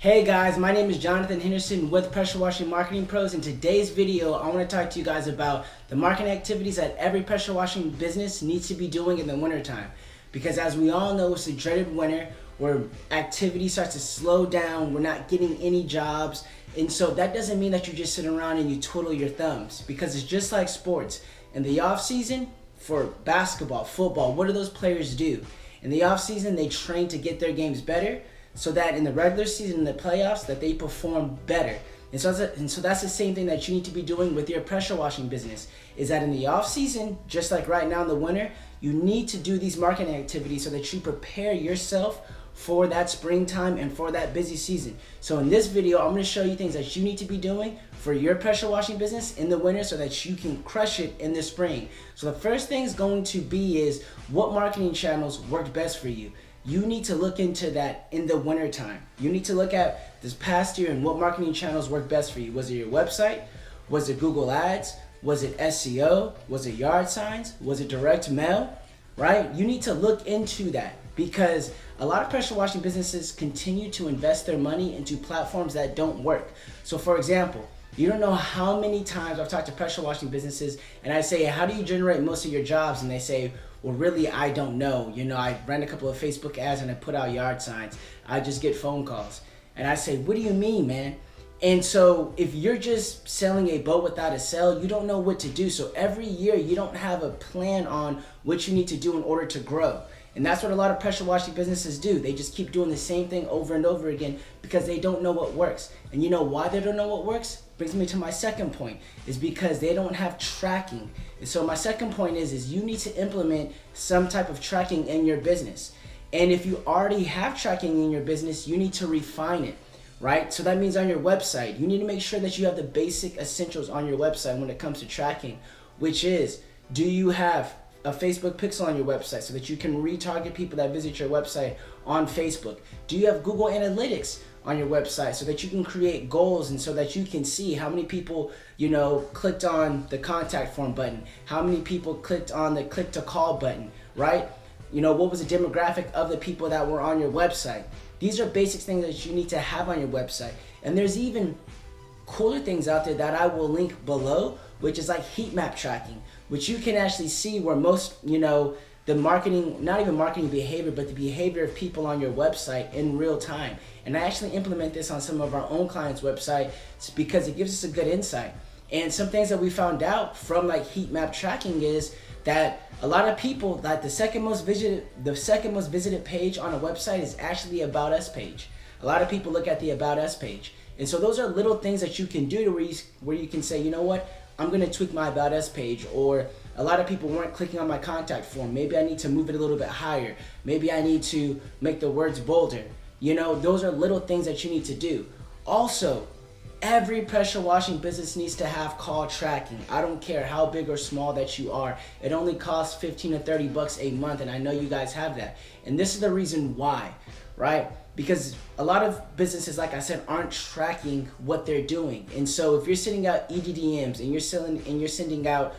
Hey guys, my name is Jonathan Henderson with Pressure Washing Marketing Pros. In today's video, I want to talk to you guys about the marketing activities that every pressure washing business needs to be doing in the wintertime. Because as we all know, it's the dreaded winter where activity starts to slow down, we're not getting any jobs. And so that doesn't mean that you're just sitting around and you twiddle your thumbs, because it's just like sports. In the off season, for basketball, football, what do those players do? In the off season, they train to get their games better, so that in the regular season, in the playoffs, that they perform better. And so that's the same thing that you need to be doing with your pressure washing business, is that in the off season, just like right now in the winter, you need to do these marketing activities so that you prepare yourself for that springtime and for that busy season. So in this video, I'm going to show you things that you need to be doing for your pressure washing business in the winter so that you can crush it in the spring. So the first thing is going to be is what marketing channels work best for you. You need to look into that in the winter time. You need to look at this past year and what marketing channels work best for you. Was it your website? Was it Google Ads? Was it SEO? Was it yard signs? Was it direct mail? Right? You need to look into that, because a lot of pressure washing businesses continue to invest their money into platforms that don't work. So for example, you don't know how many times I've talked to pressure washing businesses and I say, how do you generate most of your jobs? And they say, well, really, I don't know. You know, I ran a couple of Facebook ads and I put out yard signs. I just get phone calls. And I say, what do you mean, man? And so if you're just selling a boat without a sail, you don't know what to do. So every year you don't have a plan on what you need to do in order to grow. And that's what a lot of pressure washing businesses do. They just keep doing the same thing over and over again because they don't know what works. And you know why they don't know what works? Brings me to my second point, is because they don't have tracking. And so my second point is you need to implement some type of tracking in your business. And if you already have tracking in your business, you need to refine it, right? So that means on your website, you need to make sure that you have the basic essentials on your website when it comes to tracking, which is, do you have a Facebook pixel on your website so that you can retarget people that visit your website on Facebook? Do you have Google Analytics on your website so that you can create goals and so that you can see how many people, clicked on the contact form button, how many people clicked on the click to call button, right? What was the demographic of the people that were on your website? These are basic things that you need to have on your website. And there's even cooler things out there that I will link below, which is like heat map tracking, which you can actually see where most, the marketing, not even marketing behavior, but the behavior of people on your website in real time. And I actually implement this on some of our own clients' websites because it gives us a good insight. And some things that we found out from like heat map tracking is that a lot of people, that the second most visited page on a website is actually the About Us page. A lot of people look at the About Us page. And so those are little things that you can do to where you can say, you know what, I'm going to tweak my About Us page. Or a lot of people weren't clicking on my contact form. Maybe I need to move it a little bit higher. Maybe I need to make the words bolder. Those are little things that you need to do. Also, every pressure washing business needs to have call tracking. I don't care how big or small that you are. It only costs 15 to 30 bucks a month, and I know you guys have that. And this is the reason why, right? Because a lot of businesses, like I said, aren't tracking what they're doing. And so if you're sending out EDDMs and you're sending out,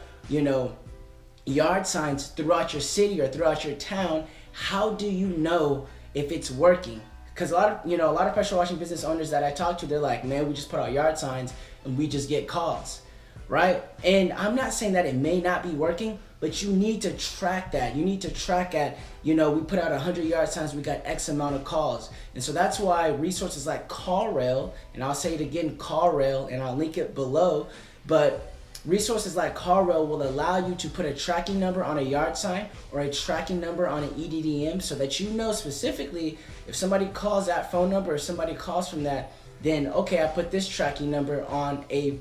yard signs throughout your city or throughout your town, how do you know if it's working? Because a lot of pressure washing business owners that I talk to, they're like, man, we just put out yard signs and we just get calls, right? And I'm not saying that it may not be working, but you need to track that. You need to track at, we put out 100 yard signs, we got X amount of calls. And so that's why resources like CallRail, and I'll say it again, CallRail, and I'll link it below, but resources like CallRail will allow you to put a tracking number on a yard sign or a tracking number on an EDDM so that you know specifically if somebody calls that phone number or somebody calls from that, then okay, I put this tracking number on a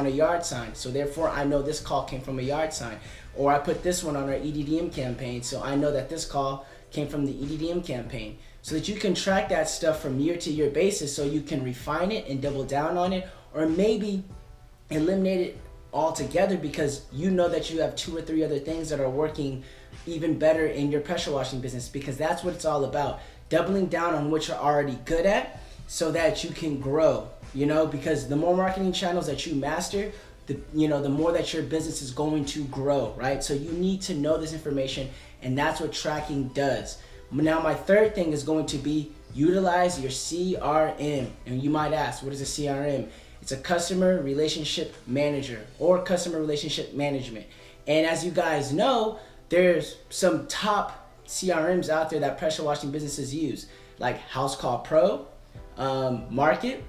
yard sign, so therefore I know this call came from a yard sign. Or I put this one on our EDDM campaign, so I know that this call came from the EDDM campaign. So that you can track that stuff from year to year basis so you can refine it and double down on it, or maybe eliminate it altogether because you know that you have 2 or 3 other things that are working even better in your pressure washing business, because that's what it's all about. Doubling down on what you're already good at so that you can grow, because the more marketing channels that you master, the more that your business is going to grow, right? So you need to know this information, and that's what tracking does. Now my third thing is going to be utilize your CRM. And you might ask, what is a CRM? It's a customer relationship manager or customer relationship management. And as you guys know, there's some top CRMs out there that pressure washing businesses use, like House Call Pro, Market,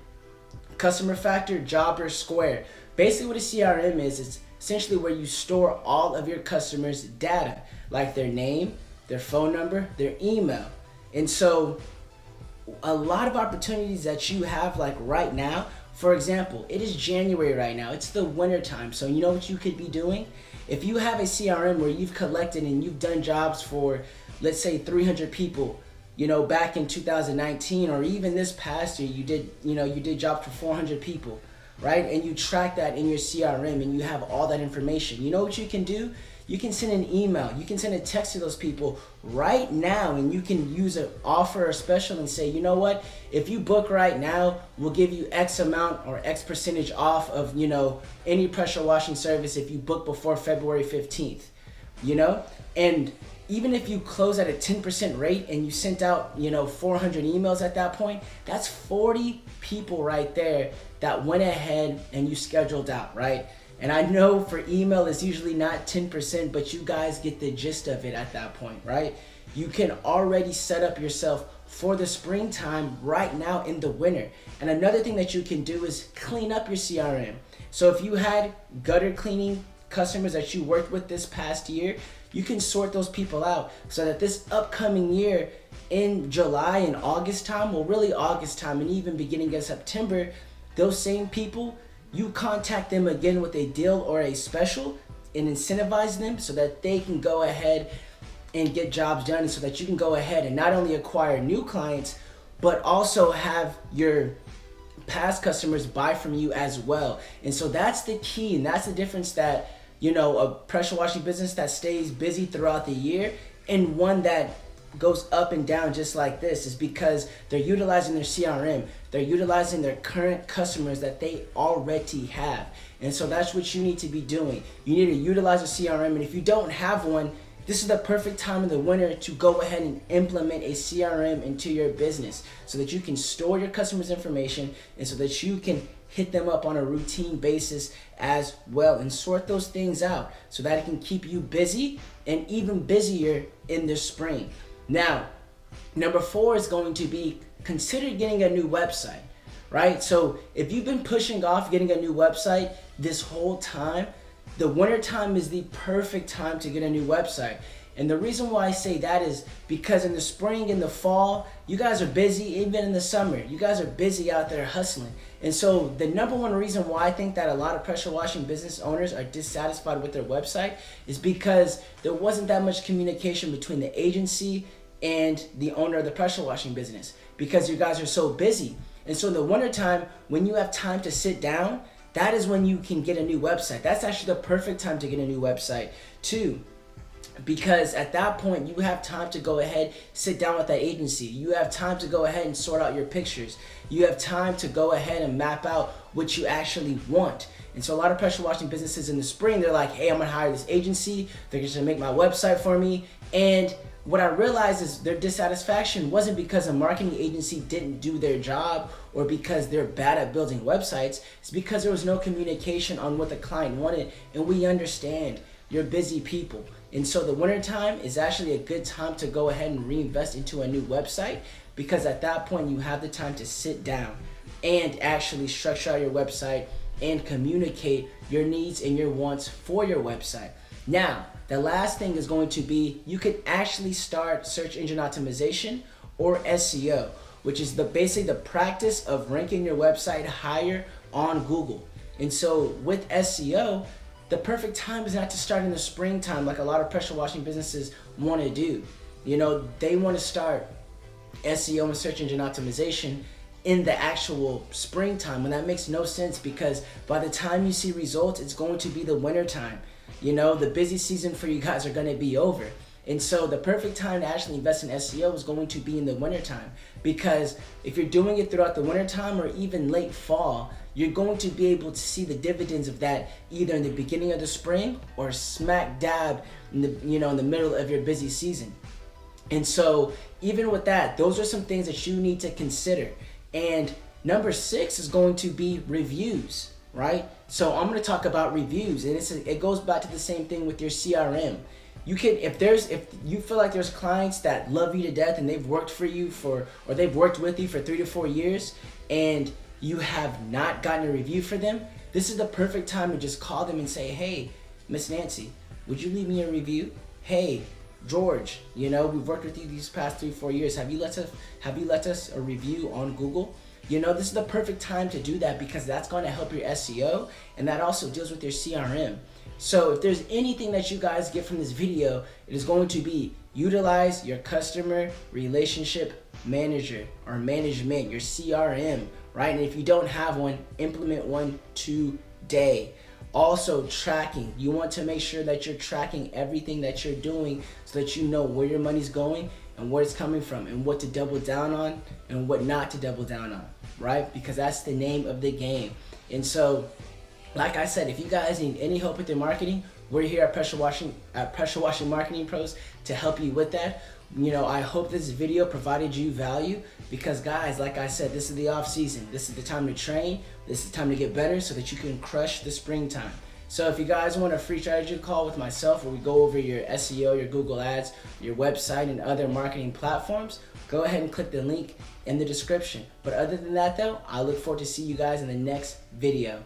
Customer Factor, Jobber, Square. Basically what a CRM is, it's essentially where you store all of your customers' data, like their name, their phone number, their email. And so a lot of opportunities that you have, like right now, for example, it is January right now, it's the winter time. So you know what you could be doing? If you have a CRM where you've collected and you've done jobs for, let's say 300 people, you know, back in 2019, or even this past year, you did jobs for 400 people, right? And you track that in your CRM and you have all that information. You know what you can do? You can send an email, you can send a text to those people right now, and you can use an offer or special and say, you know what, if you book right now, we'll give you X amount or X percentage off of, you know, any pressure washing service if you book before February 15th, you know? And even if you close at a 10% rate and you sent out, you know, 400 emails at that point, that's 40 people right there that went ahead and you scheduled out, right? And I know for email it's usually not 10%, but you guys get the gist of it at that point, right? You can already set up yourself for the springtime right now in the winter. And another thing that you can do is clean up your CRM. So if you had gutter cleaning customers that you worked with this past year, you can sort those people out so that this upcoming year in July and August time, well really August time and even beginning of September, those same people, you contact them again with a deal or a special and incentivize them so that they can go ahead and get jobs done, so that you can go ahead and not only acquire new clients, but also have your past customers buy from you as well. And so that's the key, and that's the difference that, you know, a pressure washing business that stays busy throughout the year and one that goes up and down just like this is because they're utilizing their CRM. They're utilizing their current customers that they already have. And so that's what you need to be doing. You need to utilize a CRM, and if you don't have one, this is the perfect time in the winter to go ahead and implement a CRM into your business so that you can store your customers' information and so that you can hit them up on a routine basis as well and sort those things out so that it can keep you busy and even busier in the spring. Now, number 4 is going to be consider getting a new website, right? So if you've been pushing off getting a new website this whole time, the winter time is the perfect time to get a new website. And the reason why I say that is because in the spring and the fall, you guys are busy. Even in the summer, you guys are busy out there hustling. And so the number one reason why I think that a lot of pressure washing business owners are dissatisfied with their website is because there wasn't that much communication between the agency and the owner of the pressure washing business, because you guys are so busy. And so in the wintertime, when you have time to sit down, that is when you can get a new website. That's actually the perfect time to get a new website too, because at that point you have time to go ahead, sit down with that agency. You have time to go ahead and sort out your pictures. You have time to go ahead and map out what you actually want. And so a lot of pressure washing businesses in the spring, they're like, hey, I'm gonna hire this agency. They're just gonna make my website for me. And what I realized is their dissatisfaction wasn't because a marketing agency didn't do their job or because they're bad at building websites. It's because there was no communication on what the client wanted. And we understand you're busy people. And so the wintertime is actually a good time to go ahead and reinvest into a new website, because at that point you have the time to sit down and actually structure out your website and communicate your needs and your wants for your website. Now, the last thing is going to be you could actually start search engine optimization or SEO, which is basically the practice of ranking your website higher on Google. And so with SEO, the perfect time is not to start in the springtime like a lot of pressure washing businesses want to do. You know, they want to start SEO and search engine optimization in the actual springtime, when that makes no sense, because by the time you see results, it's going to be the winter time. You know, the busy season for you guys are going to be over. And so the perfect time to actually invest in SEO is going to be in the wintertime, because if you're doing it throughout the wintertime or even late fall, you're going to be able to see the dividends of that either in the beginning of the spring or smack dab in the, in the middle of your busy season. And so even with that, those are some things that you need to consider. And number 6 is going to be reviews, right? So I'm going to talk about reviews, and it goes back to the same thing with your CRM. You can, if you feel like there's clients that love you to death and they've worked for you or they've worked with you for 3 to 4 years and you have not gotten a review for them, this is the perfect time to just call them and say, hey, Miss Nancy, would you leave me a review? Hey, George, you know, we've worked with you these past 3-4 years. Have you left us a review on Google? You know, this is the perfect time to do that because that's going to help your SEO, and that also deals with your CRM. So if there's anything that you guys get from this video, it is going to be utilize your customer relationship manager or management, your CRM, right? And if you don't have one, implement one today. Also, tracking. You want to make sure that you're tracking everything that you're doing so that you know where your money's going and where it's coming from and what to double down on and what not to double down on, right? Because that's the name of the game. And so, like I said, if you guys need any help with your marketing, we're here at Pressure Washing Marketing Pros to help you with that. You know, I hope this video provided you value because, guys, like I said, this is the off season. This is the time to train. This is the time to get better so that you can crush the springtime. So if you guys want a free strategy call with myself where we go over your SEO, your Google Ads, your website, and other marketing platforms, go ahead and click the link in the description. But other than that, though, I look forward to see you guys in the next video.